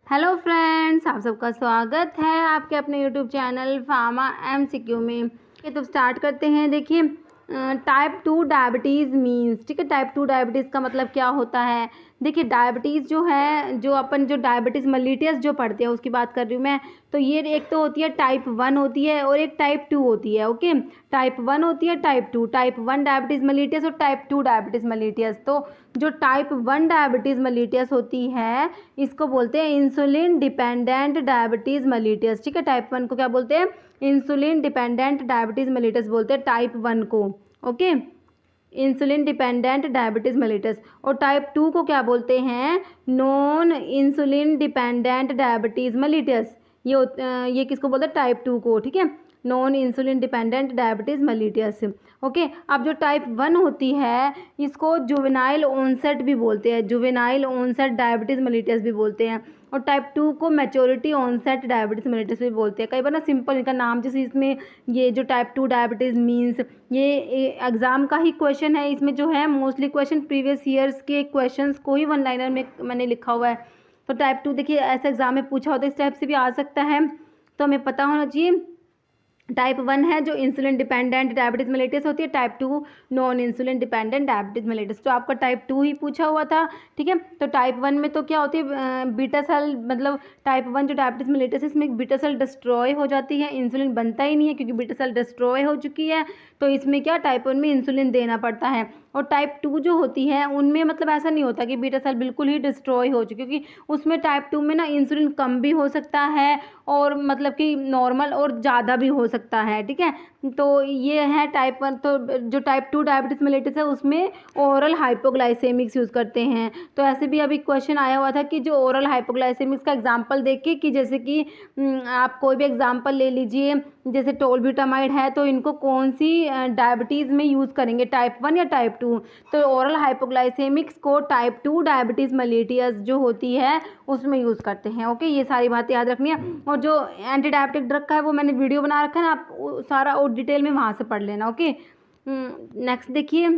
Hello friends, आप सबका स्वागत है आपके अपने यूट्यूब चैनल फार्मा एमसीक्यू में। तो स्टार्ट करते हैं। देखिए, टाइप 2 डायबिटीज़ मीन्स, ठीक है। टाइप 2 डायबिटीज़ का मतलब क्या होता है। देखिए, डायबिटीज़ जो है, जो अपन जो डायबिटीज़ मेलिटस जो पढ़ते हैं उसकी बात कर रही हूँ मैं। तो ये एक तो होती है टाइप 1 होती है और एक टाइप 2 होती है। ओके, टाइप 1 होती है, टाइप 2, टाइप 1 डायबिटीज़ मेलिटस और टाइप 2 डायबिटीज़ मेलिटस। तो जो टाइप 1 डायबिटीज़ मेलिटस होती है इसको बोलते हैं इंसुलिन डिपेंडेंट डायबिटीज़ मेलिटस, ठीक है। टाइप 1 को क्या बोलते हैं? इंसुलिन डिपेंडेंट डायबिटीज़ मेलिटस बोलते हैं टाइप 1 को। Okay, insulin dependent diabetes mellitus. और टाइप 2 को क्या बोलते हैं? Non insulin dependent diabetes mellitus. ये किसको बोलते हैं? टाइप 2 को, ठीक है। Non insulin dependent diabetes mellitus. Okay, अब जो टाइप 1 होती है इसको जुवेनाइल ऑनसेट भी बोलते हैं, जुवेनाइल ऑनसेट डायबिटीज़ मेलिटस भी बोलते हैं। और टाइप 2 को मैच्योरिटी ऑनसेट डायबिटीज़ मेलिटस भी बोलते हैं। कई बार ना सिंपल इनका नाम, जैसे इसमें ये जो टाइप 2 डायबिटीज़ मीन्स, ये एग्ज़ाम का ही क्वेश्चन है। इसमें जो है मोस्टली क्वेश्चन प्रीवियस ईयर्स के क्वेश्चंस को ही वन लाइनर में मैंने लिखा हुआ है। तो टाइप 2 देखिए ऐसा एग्ज़ाम में पूछा होता है, इस टाइप से भी आ सकता है, तो हमें पता होना चाहिए। टाइप 1 है जो इंसुलिन डिपेंडेंट डायबिटीज़ मेलिटस होती है, type 2 non insulin dependent diabetes mellitus. तो आपका टाइप 2 ही पूछा हुआ था, ठीक है। तो टाइप 1 में तो क्या होती है, बीटा सेल, मतलब टाइप 1 जो डायबिटीज़ मेलिटस है इसमें बीटा सेल डिस्ट्रॉय हो जाती है, इंसुलिन बनता ही नहीं है क्योंकि बीटा सेल डिस्ट्रॉय हो चुकी है। तो इसमें क्या, टाइप 1 में इंसुलिन देना पड़ता है। और टाइप 2 जो होती है उनमें मतलब ऐसा नहीं होता कि बीटा सेल बिल्कुल ही डिस्ट्रॉय हो चुकी, क्योंकि उसमें टाइप 2 में ना इंसुलिन कम भी हो सकता है और मतलब कि नॉर्मल और ज़्यादा भी हो सकता है, ठीक है। तो ये है टाइप 1। तो जो टाइप 2 डायबिटीज़ मेलिटस है उसमें ओरल हाइपोग्लाइसेमिक्स यूज़ करते हैं। तो ऐसे भी अभी क्वेश्चन आया हुआ था कि जो ओरल हाइपोग्लाइसेमिक्स का एग्जांपल देख के, कि जैसे कि आप कोई भी एग्जांपल ले लीजिए, जैसे टोलब्यूटामाइड है तो इनको कौन सी डायबिटीज़ में यूज़ करेंगे, टाइप 1 या टाइप 2। तो ओरल हाइपोग्लाइसेमिक्स को टाइप 2 डायबिटीज़ मेलिटस जो होती है उसमें यूज़ करते हैं। ओके, ये सारी बातें याद रखनी है। और जो एंटी डायबिटिक ड्रग का है वो मैंने वीडियो बना रखा है ना, आप सारा और डिटेल में वहाँ से पढ़ लेना। ओके, नेक्स्ट देखिए,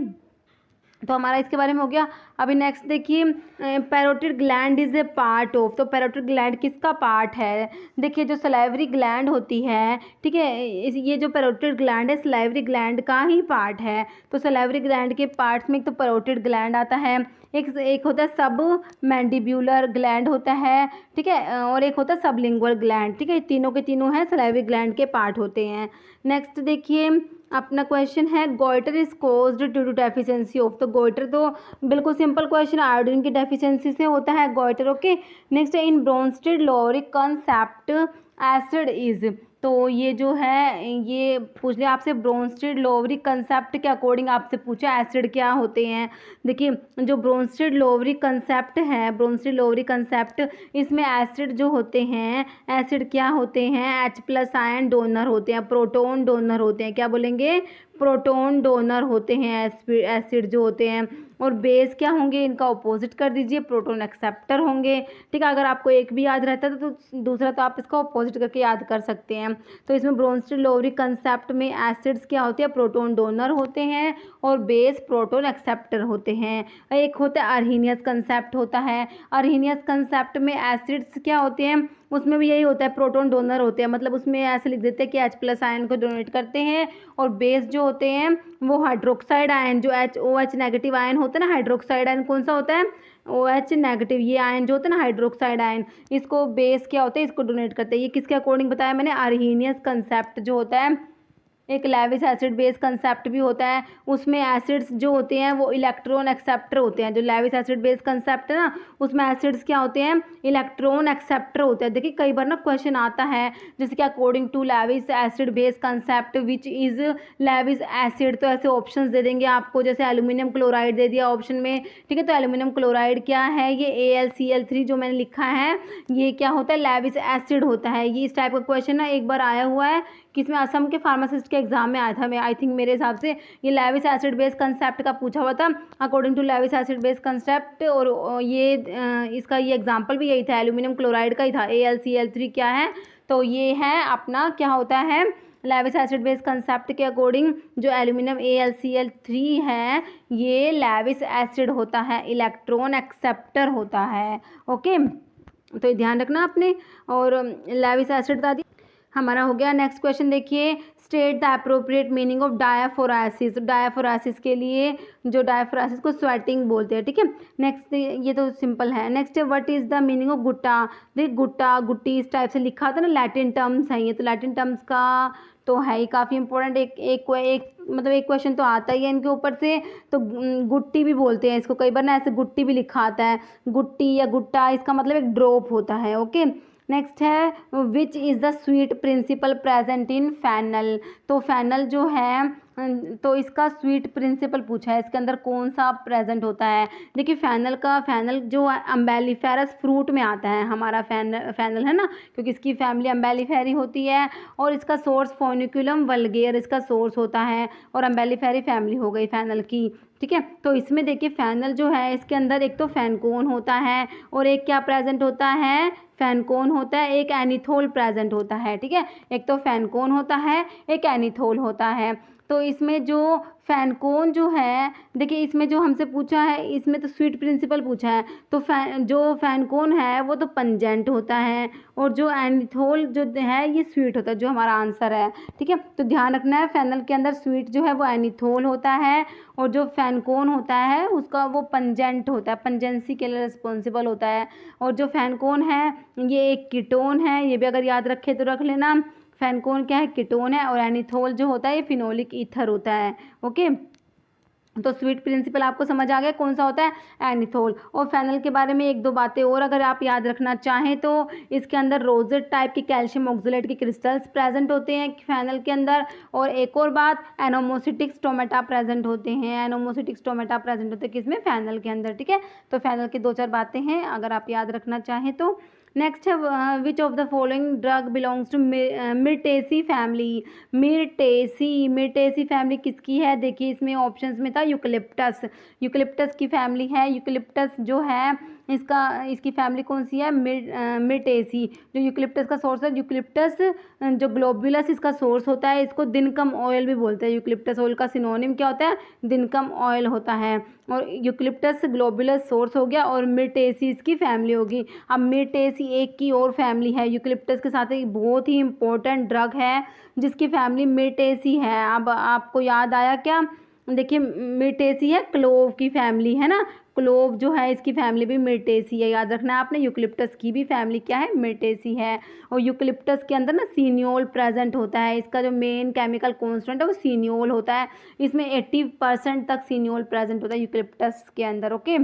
तो हमारा इसके बारे में हो गया। अभी नेक्स्ट देखिए, parotid gland is a part of. तो पैरोटिड ग्लैंड किसका पार्ट है? देखिए, जो सलाइवरी ग्लैंड होती है, ठीक है, ये जो पैरोटिड ग्लैंड है सलाइवरी ग्लैंड का ही पार्ट है। तो सलाइवरी ग्लैंड के पार्ट्स में एक तो पैरोटिड ग्लैंड आता है, एक होता है सब मैंडिब्यूलर ग्लैंड होता है, ठीक है, और एक होता है सबलिंगुअल ग्लैंड, ठीक है। तीनों के तीनों हैं सलाइवरी ग्लैंड के पार्ट होते हैं। नेक्स्ट देखिए, अपना क्वेश्चन है goitre is caused due to deficiency of. तो गोइटर तो बिल्कुल सिंपल क्वेश्चन, आयोडीन की डेफिशिएंसी से होता है गोइटर। ओके, नेक्स्ट है in Bronsted Lowry concept acid is. तो ये जो है ये पूछ लिया आपसे, ब्रोंस्टेड लोवरिक कंसेप्ट के अकॉर्डिंग आपसे पूछा एसिड क्या होते हैं। देखिए, जो ब्रोंस्टेड लोवरिक कंसेप्ट है, ब्रोंस्टेड लोवरिक कंसेप्ट, इसमें एसिड जो होते हैं, एसिड क्या होते हैं? H+ आयन डोनर होते हैं, प्रोटोन डोनर होते हैं। क्या बोलेंगे? प्रोटोन डोनर होते हैं एसिड जो होते हैं। और बेस क्या होंगे? इनका ऑपोजिट कर दीजिए, प्रोटोन एक्सेप्टर होंगे, ठीक है। अगर आपको एक भी याद रहता है तो दूसरा तो आप इसका ऑपोजिट करके याद कर सकते हैं। तो इसमें ब्रोंस्टेड लोवरिक कंसेप्ट में एसिड्स क्या होते हैं? प्रोटोन डोनर होते हैं और बेस प्रोटोन एक्सेप्टर होते हैं। एक होता है अर्हीनियस कंसेप्ट होता है। अर्हीनियस कंसेप्ट में एसिड्स क्या होते हैं? उसमें भी यही होता है, प्रोटोन डोनर होते हैं, मतलब उसमें ऐसे लिख देते हैं कि H+ आयन को डोनेट करते हैं। और बेस जो होते हैं वो हाइड्रोक्साइड आयन, जो OH नेगेटिव आयन होता है ना, हाइड्रोक्साइड आयन कौन सा होता है? OH नेगेटिव, ये आयन जो होता है ना हाइड्रोक्साइड आयन, इसको बेस क्या होता है? इसको डोनेट करते हैं। ये किसके अकॉर्डिंग बताया मैंने? अर्हीनियस कंसेप्ट जो होता है। एक लेविस एसिड बेस कंसेप्ट भी होता है, उसमें एसिड्स जो होते हैं वो इलेक्ट्रॉन एक्सेप्टर होते हैं। जो लेविस एसिड बेस कंसेप्ट है ना, उसमें एसिड्स क्या होते हैं? इलेक्ट्रॉन एक्सेप्टर होते हैं। देखिए, कई बार ना क्वेश्चन आता है जैसे कि according to Lewis acid base concept which is Lewis acid, तो ऐसे ऑप्शंस दे देंगे आपको, जैसे एल्यूमिनियम क्लोराइड दे दिया ऑप्शन में, ठीक है। तो एल्यूमिनियम क्लोराइड क्या है? ये AlCl3 जो मैंने लिखा है ये क्या होता है? लेविस एसिड होता है। ये इस टाइप का क्वेश्चन ना एक बार आया हुआ है, किसमें? असम के फार्मासिस्ट के एग्जाम में आया था, मैं आई थिंक मेरे हिसाब से ये लेविस एसिड बेस कंसेप्ट का पूछा हुआ था, according to Lewis acid base concept. और ये इसका ये एग्जांपल भी यही था, एल्यूमिनियम क्लोराइड का ही था। AlCl3 क्या है? तो ये है अपना क्या होता है? लेविस एसिड बेस कंसेप्ट के अकॉर्डिंग जो एल्यूमिनियम AlCl3 है ये लेविस एसिड होता है, इलेक्ट्रॉन एक्सेप्टर होता है। ओके, तो ये ध्यान रखना आपने। और लैविस एसिड बता दी, हमारा हो गया। नेक्स्ट क्वेश्चन देखिए, state the appropriate meaning of diaphoresis. Diaphoresis के लिए जो डायाफोरासिस को स्वेटिंग बोलते हैं, ठीक है। नेक्स्ट, ये तो सिंपल है। नेक्स्ट है, what is the meaning of Gutta. देखिए गुट्टा गुट्टी इस टाइप से लिखा था ना, लैटिन टर्म्स हैं ये, तो लैटिन टर्म्स का तो है ही काफ़ी इंपॉर्टेंट। एक मतलब एक क्वेश्चन तो आता ही है इनके ऊपर से। तो गुट्टी भी बोलते हैं इसको, कई बार ना ऐसे गुट्टी भी लिखा आता है, गुट्टी या गुट्टा, इसका मतलब एक ड्रॉप होता है। ओके, नेक्स्ट है, which is the sweet principle present in fennel. तो फैनल जो है तो इसका स्वीट प्रिंसिपल पूछा है, इसके अंदर कौन सा प्रेजेंट होता है। देखिए फैनल जो अम्बेलिफेरस फ्रूट में आता है हमारा फैनल है ना, क्योंकि इसकी फैमिली अम्बेलिफेरी होती है। और इसका सोर्स फोनिकुलम वल्गेर इसका सोर्स होता है, और अम्बेलिफेरी फैमिली हो गई फैनल की, ठीक है। तो इसमें देखिए फैनल जो है इसके अंदर एक तो फैनकोन होता है, और एक क्या प्रेजेंट होता है, फैनकोन होता है, एक एनिथोल प्रेजेंट होता है, ठीक है। एक तो फैनकोन होता है, एक एनिथोल होता है। तो इसमें जो फैनकोन जो है, देखिए इसमें जो हमसे पूछा है, इसमें तो स्वीट प्रिंसिपल पूछा है, तो जो फैनकोन है वो तो पंजेंट होता है, और जो एनिथोल जो है ये स्वीट होता है, जो हमारा आंसर है, ठीक है। तो ध्यान रखना है, फैनल के अंदर स्वीट जो है वो एनिथोल होता है, और जो फैनकोन होता है उसका वो पंजेंट होता है, पंजेंसी के लिए रिस्पॉन्सिबल होता है। और जो फैनकोन है ये एक कीटोन है, ये भी अगर याद रखे तो रख लेना। फैनकोन क्या है, कीटोन है, और एनिथोल जो होता है ये फिनोलिक ईथर होता है। ओके, तो स्वीट प्रिंसिपल आपको समझ आ गया कौन सा होता है, एनिथोल। और फैनल के बारे में एक दो बातें और अगर आप याद रखना चाहें तो इसके अंदर रोजेट टाइप के कैल्शियम ऑक्सलेट के क्रिस्टल्स प्रेजेंट होते हैं फैनल के अंदर। और एक और बात, एनोमोसिटिक स्टोमेटा प्रेजेंट होते हैं, एनोमोसिटिक स्टोमेटा प्रेजेंट होते हैं किसमें, फैनल के अंदर, ठीक है। तो फैनल की दो चार बातें हैं अगर आप याद रखना चाहें तो। नेक्स्ट है, which of the following drug belongs to Myrtaceae family. Myrtaceae family किसकी है, देखिए इसमें ऑप्शंस में था यूकलिप्टस, यूकलिप्टस की फैमिली है। यूकलिप्टस जो है इसकी फैमिली कौन सी है, मिर्टेसी। जो यूकलिप्टस का सोर्स है, यूकलिप्टस जो ग्लोबुलस इसका सोर्स होता है, इसको दिनकम ऑयल भी बोलते हैं। यूकलिप्टस ऑयल का सिनोनिम क्या होता है, दिनकम ऑयल होता है। और यूकलिप्टस ग्लोबुलस सोर्स हो गया, और मिर्टेसी इसकी फैमिली होगी। अब मिर्टेसी एक की और फैमिली है यूकलिप्टस के साथ, एक बहुत ही इंपॉर्टेंट ड्रग है जिसकी फैमिली मिर्टेसी है। अब आपको याद आया क्या, देखिए मिर्टेसी है क्लोव की फैमिली है ना, क्लोव जो है इसकी फैमिली भी मिर्टेसी है, याद रखना है आपने। यूकलिप्टस की भी फैमिली क्या है, मिर्टेसी है। और यूकलिप्टस के अंदर ना सीनियोल प्रेजेंट होता है, इसका जो मेन केमिकल कॉन्स्टेंट है वो सीनियोल होता है। इसमें 80% तक सीनियोल प्रेजेंट होता है यूकलिप्टस के अंदर। ओके,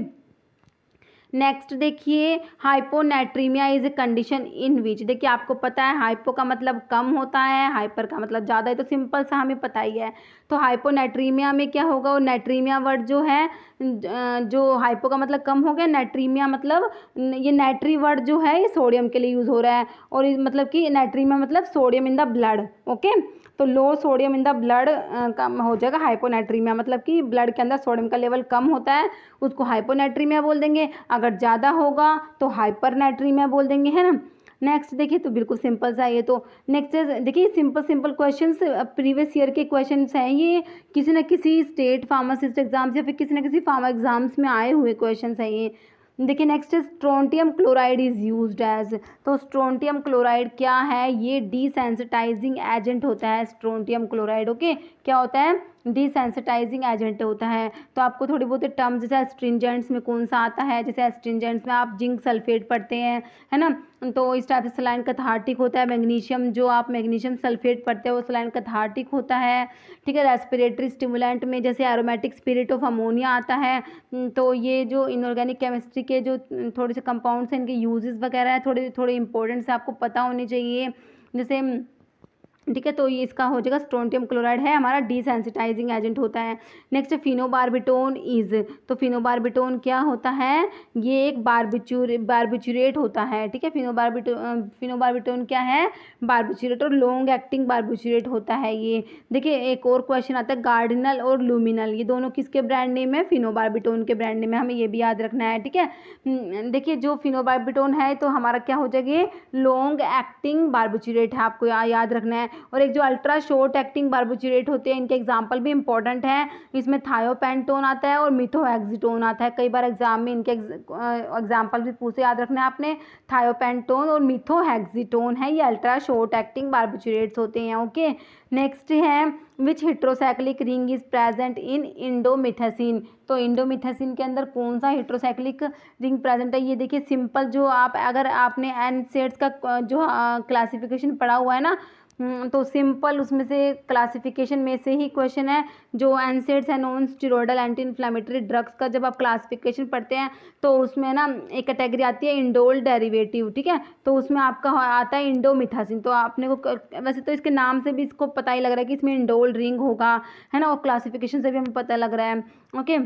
नेक्स्ट देखिए, hyponatremia is a condition in which. देखिए आपको पता है हाइपो का मतलब कम होता है, हाइपर का मतलब ज़्यादा है, तो सिंपल सा हमें पता ही है। तो हाइपोनेट्रीमिया में क्या होगा, और नेट्रीमिया वर्ड जो है, जो हाइपो का मतलब कम हो गया, नेट्रीमिया मतलब ये नेट्री वर्ड जो है ये सोडियम के लिए यूज़ हो रहा है, और मतलब कि नेट्रीमिया मतलब sodium in the blood. Okay, तो लो सोडियम इन द ब्लड कम हो जाएगा हाइपोनेट्रीमिया, मतलब कि ब्लड के अंदर सोडियम का लेवल कम होता है, उसको हाइपोनेट्रीमिया बोल देंगे। अगर ज़्यादा होगा तो हाइपरनेट्रीमिया बोल देंगे, है ना। नेक्स्ट देखिए, तो बिल्कुल सिंपल सा ये तो। नेक्स्ट देखिए सिंपल क्वेश्चंस, प्रीवियस ईयर के क्वेश्चंस हैं ये, किसी न किसी स्टेट फार्मासिस्ट एग्जाम्स या फिर किसी न किसी फार्मा एग्जाम्स में आए हुए क्वेश्चंस हैं ये। देखिए next strontium chloride is used as. तो स्ट्रोंटियम क्लोराइड क्या है, ये डिसेंसिटाइजिंग एजेंट होता है स्ट्रोंटियम क्लोराइड। ओके, क्या होता है, डिसेंसिटाइजिंग एजेंट होता है। तो आपको थोड़ी बहुत टर्म्स, जैसे एस्ट्रिंजेंट्स में कौन सा आता है, जैसे एस्ट्रिंजेंट्स में आप जिंक सल्फेट पढ़ते हैं, है ना, तो इस टाइप से सलाइन कैथार्टिक होता है। मैग्नीशियम जो आप मैग्नीशियम सल्फेट पढ़ते हैं वो सलाइन कैथार्टिक होता है, ठीक है। रेस्पिरेटरी स्टिमुलेंट में जैसे एरोमेटिक स्पिरिट ऑफ अमोनिया आता है। तो ये जो इनऑर्गेनिक केमिस्ट्री के जो थोड़े से कंपाउंड्स हैं, इनके यूजेस वगैरह है, थोड़े इंपॉर्टेंट से आपको पता होने चाहिए, जैसे ठीक है। तो ये इसका हो जाएगा स्ट्रोंटियम क्लोराइड है हमारा डिसेंसिटाइजिंग एजेंट होता है। Next phenobarbitone is. तो फिनोबार्बिटोन क्या होता है, ये एक बार्बिचुरेट होता है, ठीक है। फिनोबार्बिटोन क्या है, बार्बिचुरेट, और लॉन्ग एक्टिंग बार्बिचुरेट होता है ये। देखिए एक और क्वेश्चन आता है, गार्डिनल और लूमिनल, ये दोनों किसके ब्रांड नेम है, फिनोबार्बिटोन के ब्रांड नेम है, हमें ये भी याद रखना है, ठीक है। देखिए जो फिनोबार्बिटोन है तो हमारा क्या हो जाएगा, लॉन्ग एक्टिंग बार्बिचुरेट है, आपको याद रखना है। और एक जो अल्ट्रा शॉर्ट एक्टिंग बार्बिट्यूरेट होते हैं, इनके एग्जाम्पल भी इंपॉर्टेंट हैं। इसमें थायोपेंटोन आता है और मिथोहेक्सीटोन आता है। कई बार एग्जाम में इनके एग्जाम्पल भी पूछे, याद रखना है आपने। थायोपेंटोन और मिथोहेक्सीटोन है, ये अल्ट्रा शॉर्ट एक्टिंग बार्बिट्यूरेट्स होते हैं। ओके, नेक्स्ट है which heterocyclic ring is present in indomethacin. तो इंडोमिथेसिन के अंदर कौन सा हेट्रोसाइक्लिक रिंग प्रेजेंट है? ये देखिए सिंपल, जो आप अगर आपने एनसेड्स का जो क्लासिफिकेशन पढ़ा हुआ है ना, तो सिंपल उसमें से क्लासिफिकेशन में से ही क्वेश्चन है। जो एनसेड्स है non steroidal anti inflammatory drugs का जब आप क्लासिफिकेशन पढ़ते हैं तो उसमें ना एक कैटेगरी आती है इंडोल डेरिवेटिव, ठीक है। तो उसमें आपका आता है इंडोमिथासिन। तो आपने को वैसे तो इसके नाम से भी इसको पता ही लग रहा है कि इसमें इंडोल रिंग होगा, है ना, और क्लासिफिकेशन से भी हमें पता लग रहा है। ओके,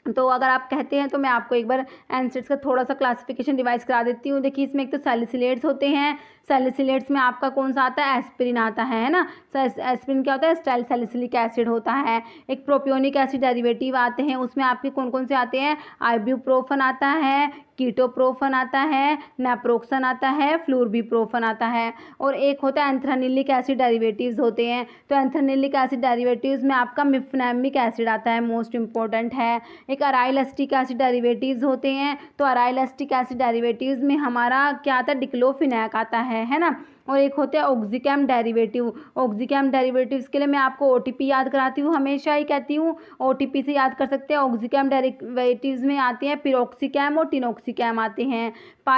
तो अगर आप कहते हैं तो मैं आपको एक बार एनसेड्स का थोड़ा सा क्लासिफिकेशन रिवाइज करा देती हूँ। देखिए इसमें एक तो सैलिसिलेट्स होते हैं। सैलिसिलेट्स में आपका कौन सा आता है? एस्पिरिन आता है ना। एस्पिरिन क्या होता है? स्टाइल सैलिसिलिक एसिड होता है। एक प्रोपियोनिक एसिड डेरिवेटिव आते हैं, उसमें आपके कौन कौन से आते हैं? आइब्यूप्रोफन आता है, कीटोप्रोफन आता है, नेप्रोक्सन आता है, फ्लूरबीप्रोफन आता है। और एक होता है एंथ्रानिलिक एसिड डेरिवेटिव्स होते हैं। तो एंथ्रानिलिक एसिड डेरिवेटिव्स में आपका मिफनेमिक एसिड आता है, मोस्ट इंपॉर्टेंट है। एक अराइल एसिटिक एसिड डेरिवेटिव्स होते हैं। तो अराइल एसिटिक एसिड डेरिवेटिव्स में हमारा क्या आता है? डिक्लोफिनैक आता है ना। और एक होते हैं ऑक्सीकैम डेरिवेटिव। ऑक्सीकैम डेरिवेटिव्स के लिए मैं आपको ओटीपी याद कराती हूँ, हमेशा ही कहती हूँ ओटीपी से याद कर सकते हैं। ऑक्सीकैम डेरिवेटिव्स में आते हैं पिरोक्सिकैम और टिनोक्सिकैम आते हैं।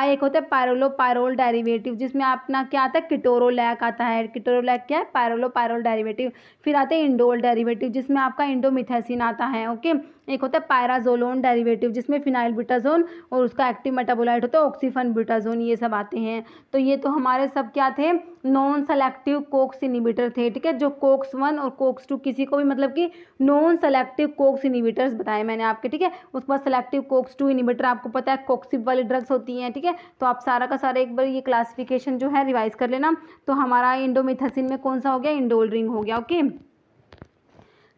एक होता है पायरोलोपायरोल डेरिवेटिव, जिसमें अपना क्या आता है? किटोरोलैक आता है। किटोरोलैक क्या है? पायरोलोपायरोल डेरिवेटिव। फिर आते हैं इंडोल डेरिवेटिव, जिसमें आपका इंडोमिथेसिन आता है। ओके, एक होता है पायराजोलोन डेरिवेटिव, जिसमें फिनाइल ब्यूटाजोन और उसका एक्टिव मेटाबोलाइट होता है ऑक्सीफन ब्यूटाजोन, ये सब आते हैं। तो ये तो हमारे सब क्या थे? नॉन सेलेक्टिव कोक्स इनिबिटर थे, ठीक है। जो कोक्स 1 और कोक्स 2 किसी को भी मतलब कि नॉन सेलेक्टिव कोक्स इनिबिटर्स बताए मैंने आपके, ठीक है। उसके बाद सेलेक्टिव कोक्स 2 इनिबिटर आपको पता है कोक्सिब वाली ड्रग्स होती हैं, ठीक है। तो आप सारा का सारा एक बार ये क्लासिफिकेशन जो है रिवाइज कर लेना। तो हमारा इंडोमिथेसिन में कौन सा हो गया? इंडोल रिंग हो गया। ओके,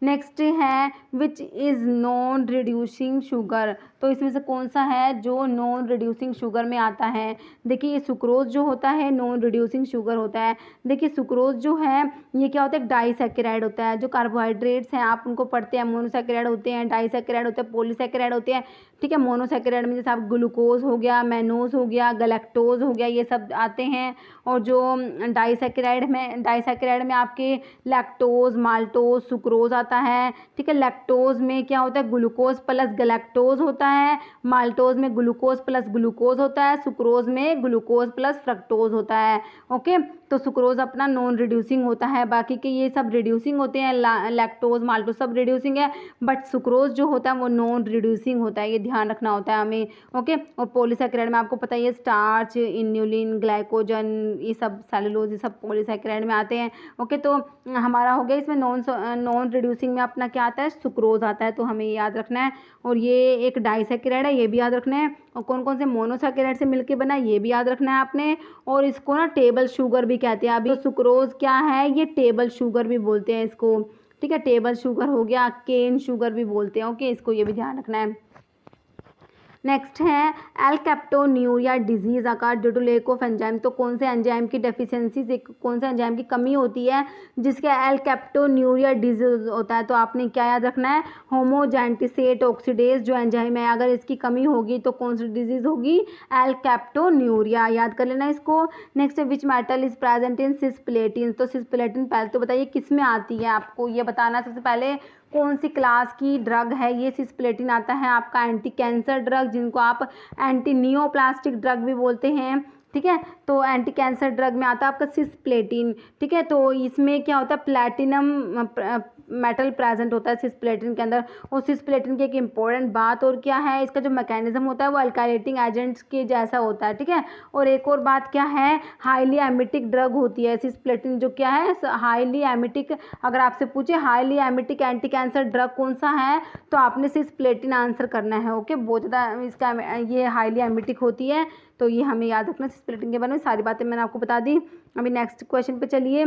नेक्स्ट है which is non reducing sugar. तो इसमें से कौन सा है जो नॉन रिड्यूसिंग शुगर में आता है? देखिए ये सुक्रोज जो होता है नॉन रिड्यूसिंग शुगर होता है। देखिए सुक्रोज जो है ये क्या होता है? डाइसैकेराइड होता है। जो कार्बोहाइड्रेट्स हैं आप उनको पढ़ते हैं, मोनोसैकेराइड होते हैं, डाइसैकेराइड होते हैं, पॉलीसैकेराइड होते हैं, ठीक है। मोनोसैकेराइड में जैसे आप ग्लूकोज हो गया, मैनोज हो गया, गैलेक्टोज हो गया, ये सब आते हैं। और जो डाइसैकेराइड में आपके लैक्टोज, माल्टोज, सुक्रोज आता है, ठीक है। लैक्टोज में क्या होता है? ग्लूकोज प्लस गैलेक्टोज होता है। माल्टोज में ग्लूकोज प्लस ग्लूकोज होता है। सुक्रोज में ग्लूकोज प्लस फ्रक्टोज होता है। ओके, तो सुक्रोज अपना नॉन रिड्यूसिंग होता है, बाकी के ये सब रिड्यूसिंग होते हैं। लैक्टोज, माल्टोज सब रिड्यूसिंग है, बट सुक्रोज जो होता है वो नॉन रिड्यूसिंग होता है, ये ध्यान रखना होता है हमें। ओके, और पॉलीसैकेराइड में आपको पता है ये स्टार्च, इन्युलिन, ग्लाइकोजन, ये सब सेलुलोज, ये सब पॉलीसैकेराइड में आते हैं। ओके, तो हमारा हो गया इसमें नॉन रिड्यूसिंग में अपना क्या आता है? सुक्रोज आता है, तो हमें याद रखना है। और ये एक डाइसैकेराइड है, ये भी याद रखना है। और कौन कौन से मोनोसैकेराइड से मिलके बना है ये भी याद रखना है आपने। और इसको ना टेबल शुगर भी कहते हैं। अभी तो सुक्रोज क्या है? ये टेबल शुगर भी बोलते हैं इसको, ठीक है। टेबल शुगर हो गया, केन शुगर भी बोलते हैं। ओके, इसको ये भी ध्यान रखना है। नेक्स्ट है alkaptonuria disease occur due to lack of enzyme. तो कौन से एंजाइम की डेफिशिएंसी से कौन से एंजाइम की कमी होती है जिसके एल्केप्टोन्यूरिया डिजीज होता है? तो आपने क्या याद रखना है? होमोजेंटिसेट ऑक्सीडेज जो एंजाइम है, अगर इसकी कमी होगी तो कौन सी डिजीज होगी? एल्केप्टोन्यूरिया, याद कर लेना इसको। नेक्स्ट है which metal is present in cisplatin. तो सिस्प्लेटिन पहले तो बताइए किस में आती है, आपको ये बताना सबसे पहले कौन सी क्लास की ड्रग है ये। सिस्प्लेटिन आता है आपका एंटी कैंसर ड्रग, जिनको आप एंटी नियोप्लास्टिक ड्रग भी बोलते हैं, ठीक है। तो एंटी कैंसर ड्रग में आता है आपका सिस्प्लेटिन, ठीक है। तो इसमें क्या होता है? प्लैटिनम मेटल प्रेजेंट होता है सिस्प्लेटिन के अंदर। और सिस्प्लेटिन की एक इम्पॉर्टेंट बात और क्या है? इसका जो मैकेनिज्म होता है वो अल्काइलेटिंग एजेंट्स के जैसा होता है, ठीक है। और एक और बात क्या है? हाईली एमिटिक ड्रग होती है सिस्प्लेटिन, जो क्या है? Highly emetic. अगर आपसे पूछे highly emetic anti cancer drug कौन सा है, तो आपने सिस्प्लेटिन आंसर करना है। ओके, बहुत ज़्यादा इसका ये हाईली एमिटिक होती है, तो ये हमें याद रखना। सिस्प्लेटिन के बारे में सारी बातें मैंने आपको बता दी। अभी नेक्स्ट क्वेश्चन पे चलिए।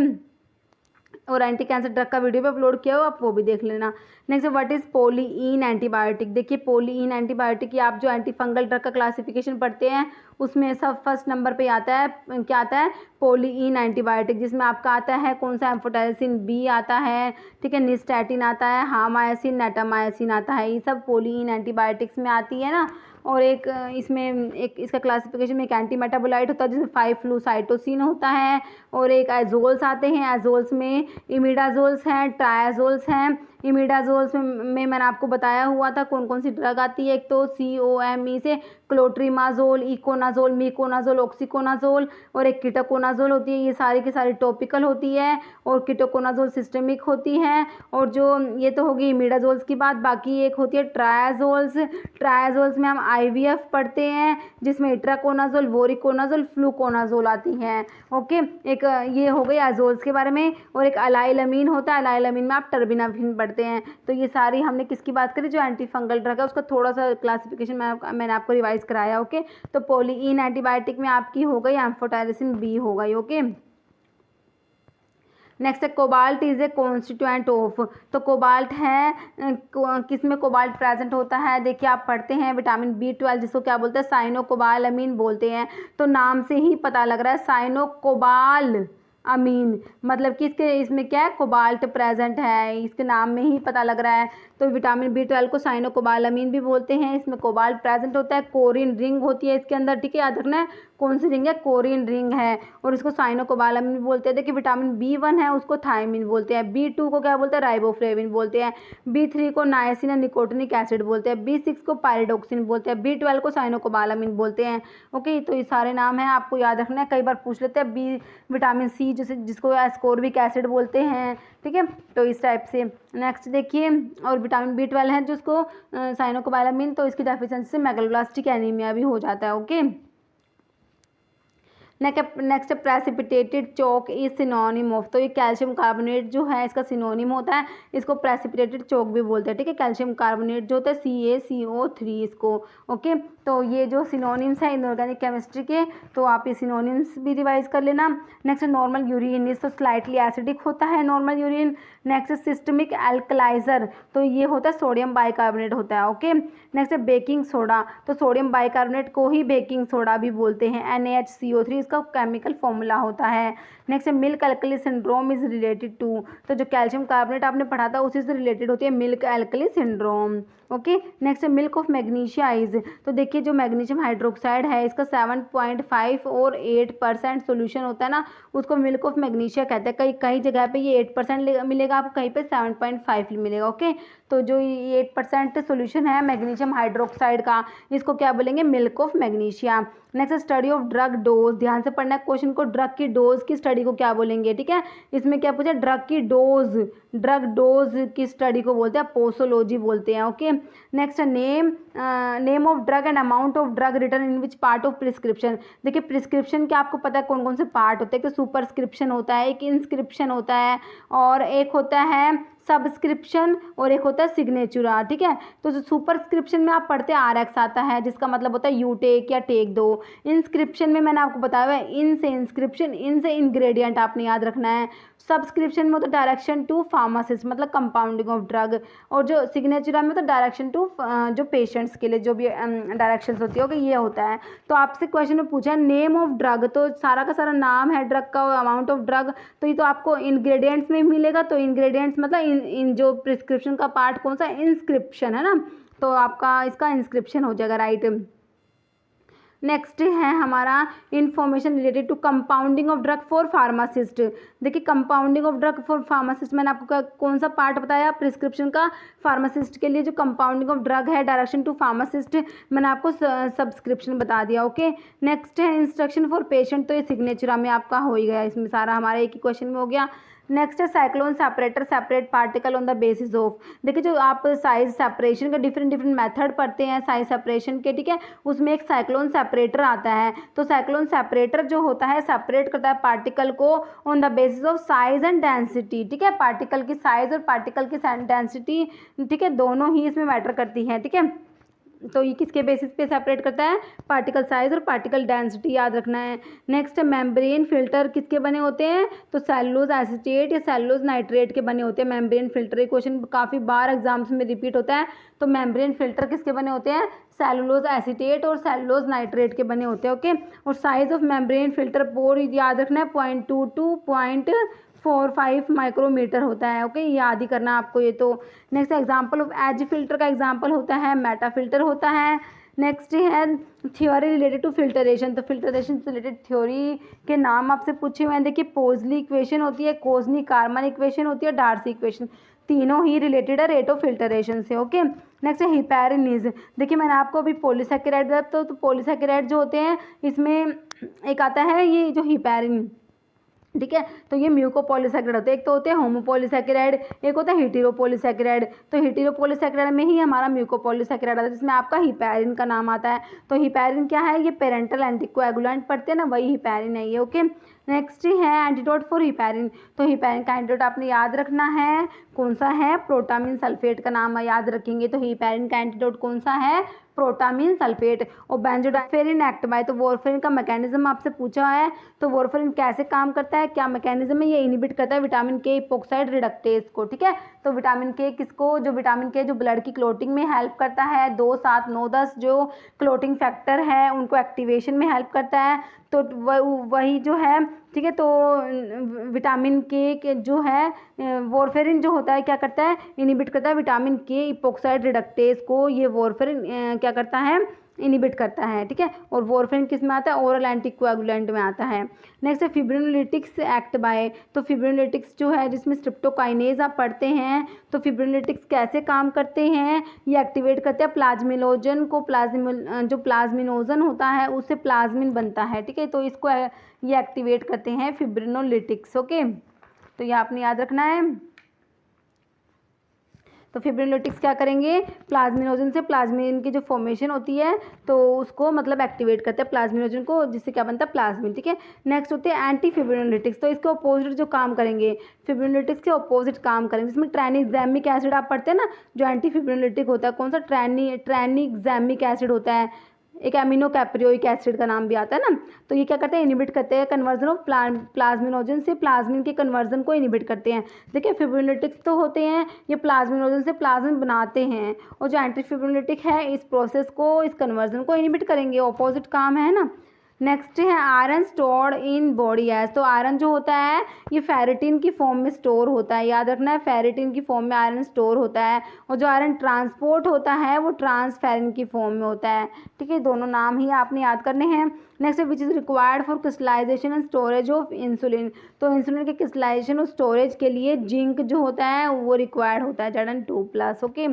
और एंटी कैंसर ड्रग का वीडियो भी अपलोड किया हो, आप वो भी देख लेना। Next what is polyene antibiotic. देखिए पोलीइन एंटीबायोटिक, ये आप जो एंटी फंगल ड्रग का क्लासिफिकेशन पढ़ते हैं उसमें सब फर्स्ट नंबर पे आता है, क्या आता है, पोलीइन एंटीबायोटिक, जिसमें आपका आता है कौन सा, एम्फोटेरिसिन बी आता है, ठीक है, निस्टैटिन आता है, हामायसिन, नेटामायसिन आता है, ये सब पोलीइन एंटीबायोटिक्स में आती है ना। और एक इसमें एक इसका क्लासिफिकेशन में एक एंटी मेटाबोलाइट होता है जिसमें 5-फ्लूसाइटोसिन होता है, और एक एजोल्स आते हैं, एजोल्स में इमिडाजोल्स हैं, ट्रायाजोल्स हैं। इमिडाजोल्स में मैंने आपको बताया हुआ था कौन कौन सी ड्रग आती है, एक तो COME से क्लोट्रीमाजोल, इकोनाजोल, मिकोनाजोल, ऑक्सीकोनाजोल, और एक कीटोकोनाजोल होती है, ये सारी की सारी टॉपिकल होती है, और कीटोकोनाजोल सिस्टमिक होती है। और जो ये तो होगी इमिडाजोल्स की बात, बाकी एक होती है ट्रायाजोल्स। ट्रायाजोल्स में हम IVF पढ़ते हैं जिसमें इट्राकोनाजोल, वोरिकोनाजोल, फ्लूकोनाजोल आती हैं। ओके, एक ये हो गई एजोल्स के बारे में। और एक अलाइलमीन होता है, अलाइलमीन में आप टर्बिनाफिन पढ़ते हैं। तो ये सारी हमने किसकी बात करी, जो एंटी फंगल ड्रग है उसका थोड़ा सा क्लासिफिकेशन मैंने आपको रिवाइज कराया। ओके, तो पोलीइन एंटीबायोटिक में आपकी हो गई एम्फोटेरिसिन बी हो गई। ओके, नेक्स्ट है cobalt is a constituent of. तो कोबाल्ट है किसमें कोबाल्ट प्रेजेंट होता है, देखिए आप पढ़ते हैं विटामिन B12 जिसको क्या बोलते हैं, साइनोकोबालामीन बोलते हैं। तो नाम से ही पता लग रहा है साइनोकोबाल अमीन, मतलब कि इसके इसमें क्या है, कोबाल्ट प्रेजेंट है, इसके नाम में ही पता लग रहा है। तो विटामिन B12 को साइनोकोबालामीन भी बोलते हैं, इसमें कोबाल्ट प्रेजेंट होता है, कोरिन रिंग होती है इसके अंदर, ठीक है, याद रखना है कौन सी रिंग है, कोरिन रिंग है, और इसको साइनोकोबालामीन भी बोलते हैं। देखिए विटामिन B1 है उसको थायमिन बोलते हैं, B2 को क्या बोलते हैं, राइबोफ्लेविन बोलते हैं, B3 को नायसिन या निकोटिनिक एसिड बोलते हैं, B6 को पायरिडोक्सिन बोलते हैं, B12 को साइनोकोबालामीन बोलते हैं। ओके, तो ये सारे नाम हैं, आपको याद रखना है, कई बार पूछ लेते हैं। विटामिन C जिसको एस्कोर्बिक एसिड बोलते हैं, ठीक है, तो इस टाइप से। नेक्स्ट देखिए, और विटामिन B12 है जिसको साइनोकोबालामीन, तो इसकी डेफिशिएंसी से मेगालोब्लास्टिक एनीमिया भी हो जाता है। Okay, next precipitated Chowk is synonym of. तो ये कैल्शियम कार्बोनेट जो है इसका सिनोनिम होता है, इसको प्रेसिपिटेटेड चौक भी बोलते हैं, ठीक है, कैल्शियम कार्बोनेट जो होता है CaCO3 इसको। ओके, तो ये जो सिनोनिम्स हैं इनऑर्गेनिक केमिस्ट्री के, तो आप ये सिनोनिम्स भी रिवाइज कर लेना। नेक्स्ट नॉर्मल यूरिन, इस तो स्लाइटली एसिडिक होता है नॉर्मल यूरिन। नेक्स्ट सिस्टमिक एल्कलाइजर, तो ये होता है सोडियम बाइकार्बोनेट होता है। ओके, नेक्स्ट है बेकिंग सोडा, तो सोडियम बाइकार्बोनेट को ही बेकिंग सोडा भी बोलते हैं, NaHCO3 इसका केमिकल फॉर्मूला होता है। नेक्स्ट है milk alkali syndrome is related to, तो जो कैल्शियम कार्बोनेट आपने पढ़ा था उसी से रिलेटेड होती है milk alkali syndrome. Okay, next है मिल्क ऑफ मैग्नीशिया इज, तो देखिए जो मैग्नीशियम हाइड्रोक्साइड है इसका 7.5 और 8% सोल्यूशन होता है ना, उसको मिल्क ऑफ मैग्नीशिया कहते हैं। कई कई जगह पे ये 8% मिलेगा आपको, कहीं पे 7.5 मिलेगा। ओके, तो जो ये 8% सोल्यूशन है मैग्नीशियम हाइड्रोक्साइड का, इसको क्या बोलेंगे, milk of magnesia. Next study of drug dose, ध्यान से पढ़ना है क्वेश्चन को, ड्रग की डोज की स्टडी को क्या बोलेंगे, ठीक है, इसमें क्या पूछा, ड्रग की डोज, ड्रग डोज की स्टडी को बोलते हैं पोसोलॉजी बोलते हैं। Okay, next name of drug and amount of drug return in which part of prescription. देखिए प्रिस्क्रिप्शन के आपको पता है कौन कौन से पार्ट होते हैं, कि सुपरस्क्रिप्शन होता है, एक इंस्क्रिप्शन होता है, और एक होता है सबस्क्रिप्शन, और एक होता है सिग्नेचुरा, ठीक है। तो जो सुपरस्क्रिप्शन में आप पढ़ते हैं RX आता है जिसका मतलब होता है यू टेक या टेक दो। इंस्क्रिप्शन में मैंने आपको बताया हुआ है इन से इंस्क्रिप्शन, इन से इंग्रेडिएंट आपने याद रखना है। सब्सक्रिप्शन में तो डायरेक्शन टू फार्मासिस्ट मतलब कंपाउंडिंग ऑफ ड्रग, और जो सिग्नेचुरा में तो डायरेक्शन टू जो पेशेंट्स के लिए जो भी डायरेक्शंस होती है, ओके, ये होता है। तो आपसे क्वेश्चन में पूछा है नेम ऑफ ड्रग, तो सारा का सारा नाम है ड्रग का, अमाउंट ऑफ ड्रग, तो ये तो आपको इंग्रेडिएंट्स में मिलेगा। तो इंग्रेडिएंट्स मतलब इन जो प्रिस्क्रिप्शन का पार्ट कौन सा, इंस्क्रिप्शन है ना, तो आपका इसका इंस्क्रिप्शन हो जाएगा, राइट। नेक्स्ट है हमारा information related to compounding of drug for pharmacist. देखिए compounding of drug for pharmacist मैंने आपको कौन सा पार्ट बताया, प्रिस्क्रिप्शन का। फार्मासिस्ट के लिए जो कंपाउंडिंग ऑफ ड्रग है डायरेक्शन टू फार्मासिस्ट मैंने आपको सब्सक्रिप्शन बता दिया। ओके, नेक्स्ट है इंस्ट्रक्शन फॉर पेशेंट, तो ये सिग्नेचर में आपका हो ही गया, इसमें सारा हमारा एक ही क्वेश्चन में हो गया। नेक्स्ट है cyclone separator, separate particle on the basis of. देखिए जो आप साइज सेपरेशन के डिफरेंट मेथड पढ़ते हैं साइज सेपरेशन के, ठीक है, उसमें एक साइक्लोन सेपरेटर आता है। तो साइक्लोन सेपरेटर जो होता है सेपरेट करता है पार्टिकल को on the basis of size and density, ठीक है, पार्टिकल की साइज और पार्टिकल की डेंसिटी, ठीक है, दोनों ही इसमें मैटर करती हैं, ठीक है। तो ये किसके बेसिस पे सेपरेट करता है, पार्टिकल साइज और पार्टिकल डेंसिटी याद रखना है। नेक्स्ट मेम्ब्रेन फिल्टर किसके बने होते हैं, तो सेलुलोज एसीटेट या सेलुलोज नाइट्रेट के बने होते हैं मेम्ब्रेन फिल्टर। ये क्वेश्चन काफ़ी बार एग्जाम्स में रिपीट होता है। तो मेम्ब्रेन फिल्टर किसके बने होते हैं, सेलुलोज एसीटेट और सेलुलोज नाइट्रेट के बने होते हैं। ओके, और साइज ऑफ मेम्ब्रेन फिल्टर पोर याद रखना है 0.2 to 0.45 माइक्रोमीटर होता है। ओके, याद ही करना आपको ये तो। Next example of as filter का एग्जांपल होता है मेटा फिल्टर होता है। नेक्स्ट है थ्योरी रिलेटेड टू फिल्टरेशन। तो फिल्टरेशन से रिलेटेड थ्योरी के नाम आपसे पूछे हुए हैं। देखिए, पोजली इक्वेशन होती है, कोजनी कार्मन इक्वेशन होती है, डार्सी इक्वेशन, तीनों ही रिलेटेड है रेट ऑफ फिल्टरेशन से। ओके, नेक्स्ट है हिपैरिनिज। देखिए, मैंने आपको अभी पॉलीसैकेराइड बताया, तो पॉलीसैकेराइड जो होते हैं इसमें एक आता है ये जो हिपैरिन, ठीक है। तो ये म्यूकोपॉलीसैकेराइड होते हैं, एक तो होते हैं होमोपॉलीसैकेराइड, एक होता है हेटेरोपॉलीसैकेराइड। तो हेटेरोपॉलीसैकेराइड में ही हमारा म्यूकोपॉलीसैकेराइड आता है जिसमें आपका हिपैरिन का नाम आता है। तो हिपैरिन क्या है, ये पेरेंटल एंटीकोएगुलेंट पढ़ते हैं ना, वही हिपैरिन है ये। ओके, नेक्स्ट है एंटीडोट फॉर हिपैरिन। तो हिपैरिन का एंटीडोट आपने याद रखना है, कौन सा है, प्रोटामिन सल्फेट का नाम याद रखेंगे। तो हिपैरिन का एंटीडोट कौन सा है, प्रोटामिन सल्फेट। और बेंजोडाइफेरिन एक्टिवाई, तो वॉरफेरिन का मैकेनिज्म आपसे पूछा है। तो वॉरफेरिन कैसे काम करता है, क्या मैकेनिज्म है, ये इनहिबिट करता है विटामिन के इपोक्साइड रिडक्टेज को, ठीक है। तो विटामिन के किसको, जो विटामिन के जो ब्लड की क्लोटिंग में हेल्प करता है, 2, 7, 9, 10 जो क्लोटिंग फैक्टर है उनको एक्टिवेशन में हेल्प करता है। तो वही जो है, ठीक है। तो विटामिन के जो है वॉरफेरिन जो होता है क्या करता है, इनहिबिट करता है विटामिन के इपोक्साइड रिडक्टेज को, ये वॉरफेरिन क्या करता है, इनहिबिट करता है, ठीक है। और वॉरफेरिन किस में आता है, ओरल एंटीकोएगुलेंट में आता है। नेक्स्ट है फिब्रिनोलिटिक्स एक्ट बाय। तो फिब्रिनोलिटिक्स जो है जिसमें स्ट्रिप्टोकाइनेज आप पढ़ते हैं। तो फिब्रिनोलिटिक्स कैसे काम करते हैं, ये एक्टिवेट करते हैं प्लाज्मिनोजन को, जो प्लाज्मिनोजन होता है उससे प्लाज्मिन बनता है, ठीक है। तो इसको ये एक्टिवेट करते हैं फिब्रिनोलिटिक्स। ओके, तो ये आपने याद रखना है। तो फिब्रिनोलिटिक्स क्या करेंगे, प्लाज्मिनोजन से प्लाज्मिन की जो फॉर्मेशन होती है तो उसको मतलब एक्टिवेट करते हैं प्लाज्मिनोजन को, जिससे क्या बनता है, प्लाज्मिन, ठीक है। नेक्स्ट होते हैं एंटी फिब्रिनोलिटिक्स। तो इसके अपोजिट जो काम करेंगे, फिब्रिनोलिटिक्स के अपोजिट काम करेंगे, जिसमें ट्राइनिक्सामिक एसिड आप पढ़ते हैं ना, जो एंटी फिब्रिनोलिटिक होता है, कौन सा, ट्राइनिक्सामिक एसिड होता है। एक एमिनो कैप्रियोइक एसिड का नाम भी आता है ना। तो ये क्या करते हैं, इनहिबिट करते हैं कन्वर्जन ऑफ प्लाज्मिनोजन से प्लाज्मिन के कन्वर्जन को इनहिबिट करते हैं। देखिए, फिब्रिनोलिटिक्स तो होते हैं ये प्लाज्मिनोजन से प्लाज्मिन बनाते हैं, और जो एंटी फिब्रिनोलिटिक है इस प्रोसेस को, इस कन्वर्जन को इनहिबिट करेंगे, ऑपोजिट काम है ना। नेक्स्ट है iron stored in body as. तो आयरन जो होता है ये फेरेटिन की फॉर्म में स्टोर होता है, याद रखना है, फेरेटिन की फॉर्म में आयरन स्टोर होता है। और जो आयरन ट्रांसपोर्ट होता है वो ट्रांसफेरिन की फॉर्म में होता है, ठीक है। दोनों नाम ही आपने याद करने हैं। नेक्स्ट है which is required for crystallisation and storage of insulin. तो इंसुलिन के क्रिस्टलाइजेशन और स्टोरेज के लिए जिंक जो होता है वो रिक्वायर्ड होता है, Zn2+। ओके,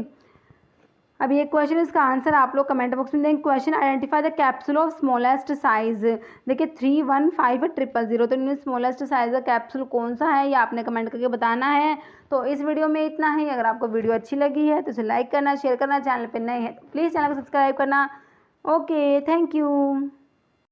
अब ये क्वेश्चन, इसका आंसर आप लोग कमेंट बॉक्स में देंगे। Question, identify the capsule of smallest size. देखिए 315 तो इनमें स्मॉलेस्ट साइज का कैप्सूल कौन सा है, ये आपने कमेंट करके बताना है। तो इस वीडियो में इतना ही। अगर आपको वीडियो अच्छी लगी है तो इसे लाइक करना, शेयर करना, चैनल पर नए हैं तो प्लीज़ चैनल को सब्सक्राइब करना। Okay, thank you.